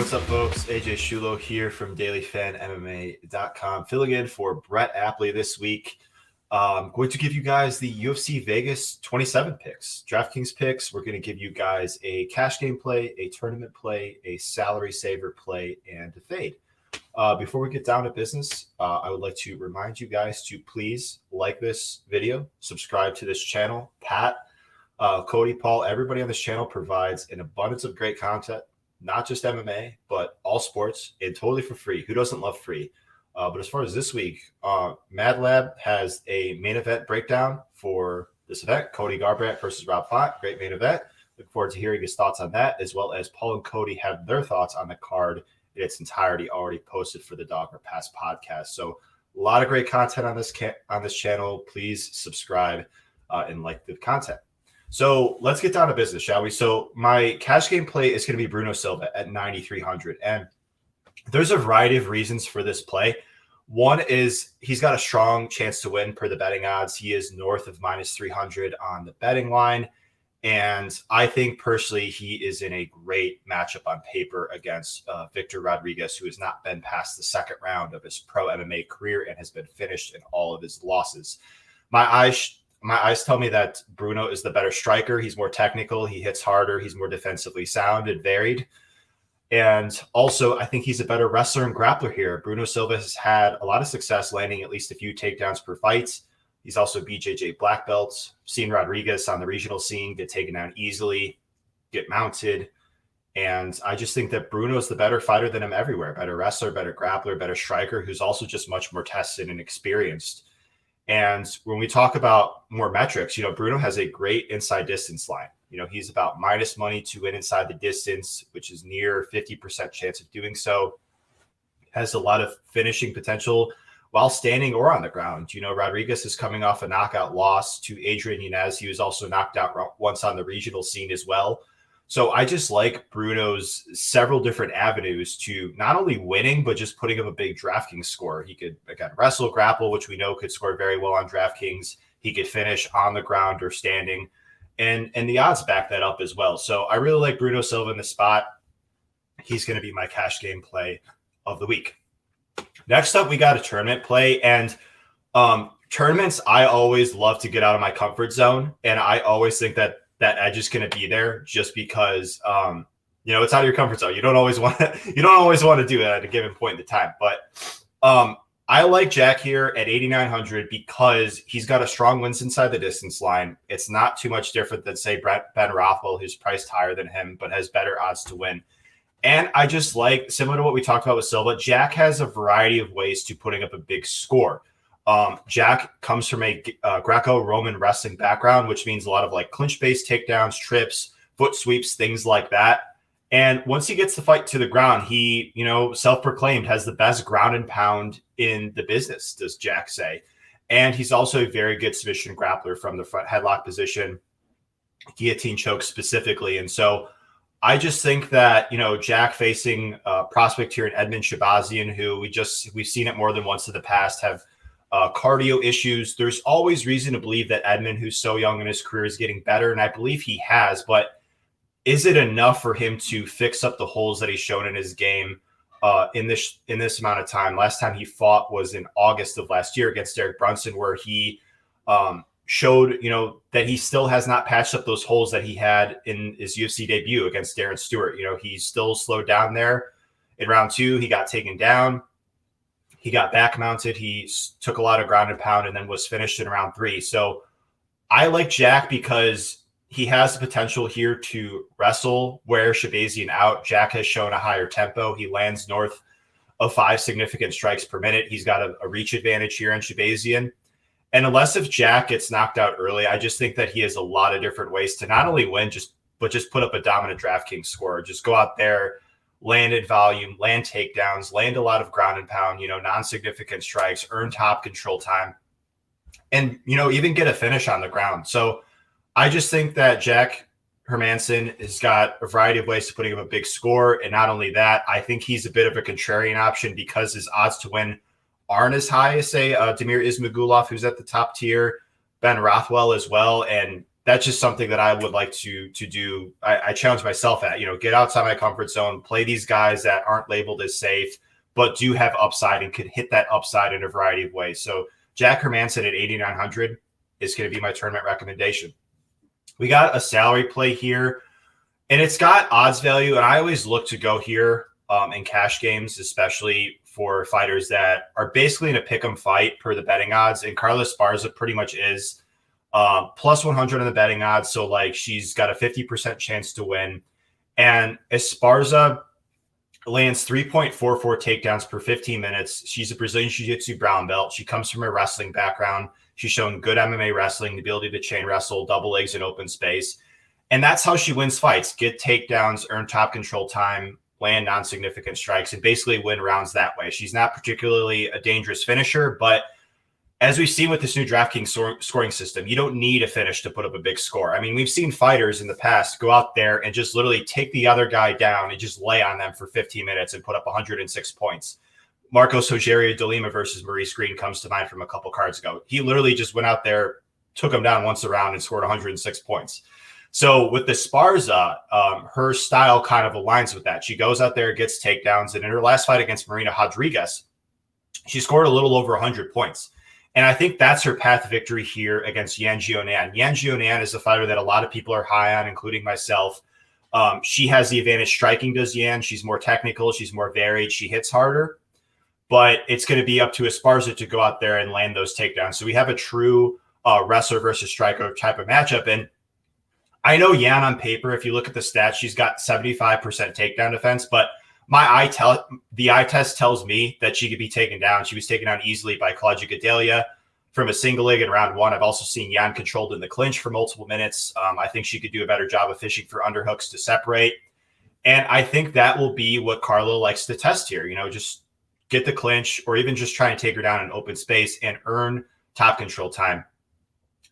what's up, folks? AJ Shulo here from dailyfanmma.com, filling in for Brett Apley this week. I'm going to give you guys the UFC Vegas 27 picks, DraftKings picks. We're going to give you guys a cash game play, a tournament play, a salary saver play, and a fade. Before we get down to business, I would like to remind you guys to please like this video, subscribe to this channel. Pat, Cody, Paul, everybody on this channel provides an abundance of great content, not just MMA, but all sports, and totally for free. Who doesn't love free? But as far as this week, Mad Lab has a main event breakdown for this event. Cody Garbrandt versus Rob Font. Great main event. Look forward to hearing his thoughts on that, as well as Paul and Cody have their thoughts on the card in its entirety already posted for the Dogma Pass podcast. So a lot of great content on this channel. Please subscribe and like the content. So let's get down to business, shall we? So my cash game play is going to be Bruno Silva at 9,300. And there's a variety of reasons for this play. One is he's got a strong chance to win per the betting odds. He is north of -300 on the betting line. And I think personally he is in a great matchup on paper against Victor Rodriguez, who has not been past the second round of his pro MMA career and has been finished in all of his losses. My eyes tell me that Bruno is the better striker. He's more technical. He hits harder. He's more defensively sound and varied. And also, I think he's a better wrestler and grappler here. Bruno Silva has had a lot of success landing at least a few takedowns per fight. He's also BJJ black belts. Seen Rodriguez on the regional scene get taken down easily, get mounted. And I just think that Bruno is the better fighter than him everywhere. Better wrestler, better grappler, better striker, who's also just much more tested and experienced. And when we talk about more metrics, Bruno has a great inside distance line. He's about minus money to win inside the distance, which is near 50% chance of doing so. Has a lot of finishing potential while standing or on the ground. Rodriguez is coming off a knockout loss to Adrian Yanez. He was also knocked out once on the regional scene as well. So I just like Bruno's several different avenues to not only winning, but just putting up a big DraftKings score. He could, again, wrestle, grapple, which we know could score very well on DraftKings. He could finish on the ground or standing. And the odds back that up as well. So I really like Bruno Silva in the spot. He's going to be my cash game play of the week. Next up, we got a tournament play. And tournaments, I always love to get out of my comfort zone. And I always think that edge is going to be there just because, it's out of your comfort zone. You don't always want to do it at a given point in the time. But I like Jack here at 8,900 because he's got a strong wins inside the distance line. It's not too much different than, say, Ben Rothwell, who's priced higher than him, but has better odds to win. And I just like, similar to what we talked about with Silva, Jack has a variety of ways to putting up a big score. Jack comes from a Greco-Roman wrestling background, which means a lot of like clinch-based takedowns, trips, foot sweeps, things like that. And once he gets the fight to the ground, he, self-proclaimed has the best ground and pound in the business, does Jack say. And he's also a very good submission grappler from the front headlock position, guillotine choke specifically. And so I just think that, Jack facing prospect here in Edmund Shabazian, who we've seen it more than once in the past, have cardio issues. There's always reason to believe that Edmund, who's so young in his career, is getting better. And I believe he has, but is it enough for him to fix up the holes that he's shown in his game in this amount of time? Last time he fought was in August of last year against Derek Brunson, where he showed, that he still has not patched up those holes that he had in his UFC debut against Darren Stewart. He's still slowed down there. In round 2, he got taken down. He got back mounted. He took a lot of ground and pound and then was finished in round 3. So I like Jack because he has the potential here to wrestle, wear Shabazian out. Jack has shown a higher tempo. He lands north of 5 significant strikes per minute. He's got a reach advantage here in Shabazian. And unless if Jack gets knocked out early, I just think that he has a lot of different ways to not only win, but just put up a dominant DraftKings score. Just go out there, land in volume, land takedowns, land a lot of ground and pound, non-significant strikes, earn top control time, and, even get a finish on the ground. So I just think that Jack Hermansson has got a variety of ways to putting up a big score. And not only that, I think he's a bit of a contrarian option because his odds to win aren't as high as, say, Damir Ismagulov, who's at the top tier, Ben Rothwell as well. And that's just something that I would like to do. I challenge myself at, get outside my comfort zone, play these guys that aren't labeled as safe, but do have upside and could hit that upside in a variety of ways. So Jack Hermanson at 8,900 is going to be my tournament recommendation. We got a salary play here, and it's got odds value, and I always look to go here in cash games, especially for fighters that are basically in a pick'em fight per the betting odds, and Carla Esparza pretty much is plus 100 on the betting odds, so like she's got a 50% chance to win. And Esparza lands 3.44 takedowns per 15 minutes. She's a Brazilian Jiu-Jitsu brown belt. She comes from a wrestling background. She's shown good MMA wrestling, the ability to chain wrestle, double legs in open space. And that's how she wins fights: get takedowns, earn top control time, land non-significant strikes, and basically win rounds that way. She's not particularly a dangerous finisher, but as we've seen with this new DraftKings scoring system, you don't need a finish to put up a big score. I mean, we've seen fighters in the past go out there and just literally take the other guy down and just lay on them for 15 minutes and put up 106 points. Marcos Rogerio de Lima versus Maurice Green comes to mind from a couple cards ago. He literally just went out there, took him down once around, and scored 106 points. So with the Esparza, her style kind of aligns with that. She goes out there, gets takedowns, and in her last fight against Marina Rodriguez, she scored a little over 100 points. And I think that's her path to victory here against Yan Xiaonan. Yan Xiaonan is a fighter that a lot of people are high on, including myself. She has the advantage striking, does Yan. She's more technical. She's more varied. She hits harder. But it's going to be up to Esparza to go out there and land those takedowns. So we have a true wrestler versus striker type of matchup. And I know Yan on paper, if you look at the stats, she's got 75% takedown defense, but the eye test tells me that she could be taken down. She was taken down easily by Claudia Gadelha from a single leg in round one. I've also seen Yan controlled in the clinch for multiple minutes. I think she could do a better job of fishing for underhooks to separate. And I think that will be what Carla likes to test here. Just get the clinch or even just try and take her down in open space and earn top control time.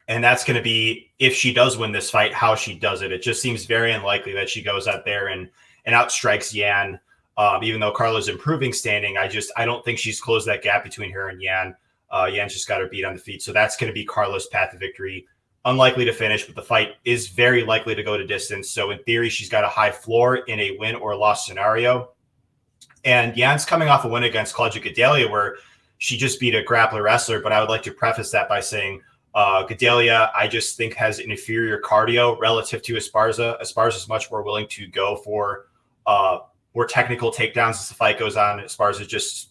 And that's going to be, if she does win this fight, how she does it. It just seems very unlikely that she goes out there and outstrikes Yan. Even though Carla's improving standing, I don't think she's closed that gap between her and Yan. Yan's just got her beat on the feet. So that's going to be Carla's path to victory. Unlikely to finish, but the fight is very likely to go to distance. So in theory, she's got a high floor in a win or loss scenario. And Yan's coming off a win against Claudia Gadelha, where she just beat a grappler wrestler. But I would like to preface that by saying Gadelha, I just think, has an inferior cardio relative to Esparza. Esparza is much more willing to go for more technical takedowns as the fight goes on. Esparza is just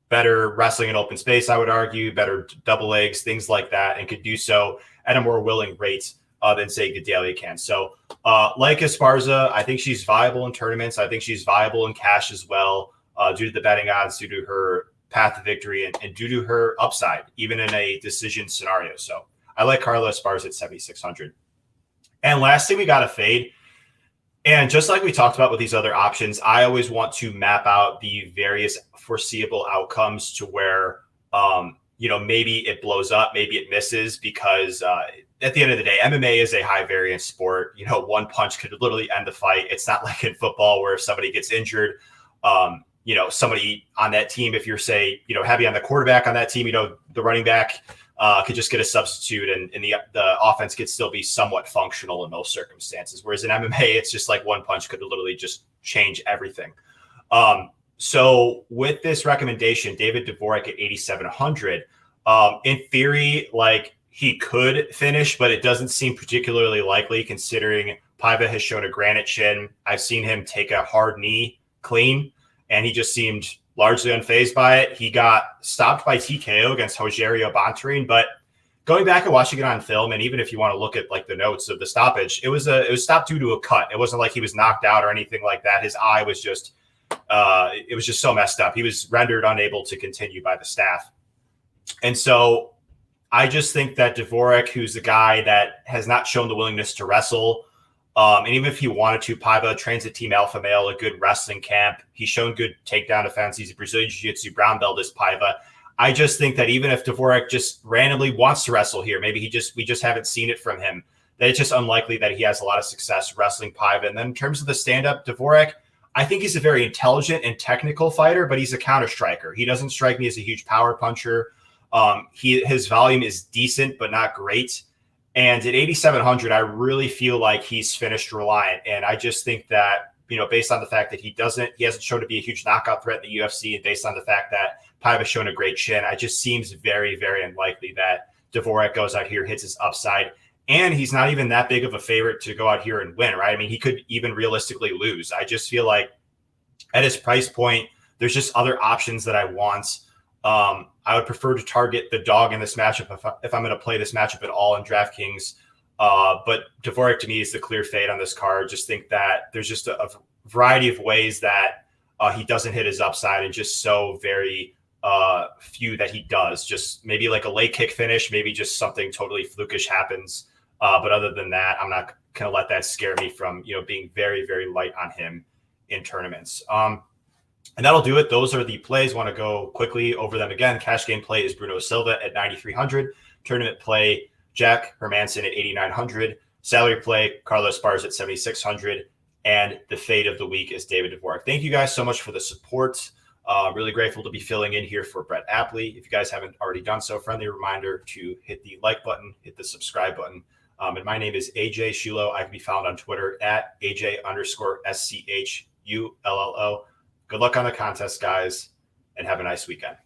better wrestling in open space, I would argue, better double legs, things like that, and could do so at a more willing rate than, say, Gadelha can. So like Esparza, I think she's viable in tournaments. I think she's viable in cash as well, due to the betting odds, due to her path to victory, and due to her upside, even in a decision scenario. So I like Carla Esparza at 7,600. And lastly, we got a fade. And just like we talked about with these other options, I always want to map out the various foreseeable outcomes to where, maybe it blows up, maybe it misses, because at the end of the day, MMA is a high variance sport. One punch could literally end the fight. It's not like in football where if somebody gets injured, somebody on that team, if you're, say, heavy on the quarterback on that team, the running back could just get a substitute and the offense could still be somewhat functional in most circumstances. Whereas in MMA, it's just like one punch could literally just change everything. So with this recommendation, David Dvorak at 8,700, in theory, like, he could finish, but it doesn't seem particularly likely considering Paiva has shown a granite chin. I've seen him take a hard knee clean, and he just seemed largely unfazed by it. He got stopped by TKO against Rogerio Bontorin, but going back and watching it on film, and even if you want to look at like the notes of the stoppage, it was stopped due to a cut. It wasn't like he was knocked out or anything like that. His eye was just, it was just so messed up. He was rendered unable to continue by the staff. And so I just think that Dvorak, who's a guy that has not shown the willingness to wrestle, and even if he wanted to, Paiva trains at Team Alpha Male, a good wrestling camp. He's shown good takedown defense. He's a Brazilian Jiu-Jitsu brown belt as Paiva. I just think that even if Dvorak just randomly wants to wrestle here, maybe we just haven't seen it from him, that it's just unlikely that he has a lot of success wrestling Paiva. And then in terms of the stand-up, Dvorak, I think he's a very intelligent and technical fighter, but he's a counter striker. He doesn't strike me as a huge power puncher. His volume is decent, but not great. And at 8,700, I really feel like he's finished Reliant. And I just think that, based on the fact that he hasn't shown to be a huge knockout threat in the UFC, and based on the fact that Paiva's shown a great chin, it just seems very, very unlikely that Dvorak goes out here, hits his upside. And he's not even that big of a favorite to go out here and win, right? I mean, he could even realistically lose. I just feel like at his price point, there's just other options that I want. I would prefer to target the dog in this matchup if I'm going to play this matchup at all in DraftKings. But Dvorak to me is the clear fade on this card. Just think that there's just a variety of ways that he doesn't hit his upside, and just so very few that he does. Just maybe like a late kick finish, maybe just something totally flukish happens. But other than that, I'm not going to let that scare me from being very, very light on him in tournaments. And that'll do it. Those are the plays. Want to go quickly over them again. Cash game play is Bruno Silva at 9,300. Tournament play, Jack Hermanson at 8,900. Salary play, Carlos Esparza at 7,600. And the fade of the week is David Dvorak. Thank you guys so much for the support. Really grateful to be filling in here for Brett Apley. If you guys haven't already done so, friendly reminder to hit the like button, hit the subscribe button. And my name is AJ Shulo. I can be found on Twitter at AJ_SCHULLO. Good luck on the contest, guys, and have a nice weekend.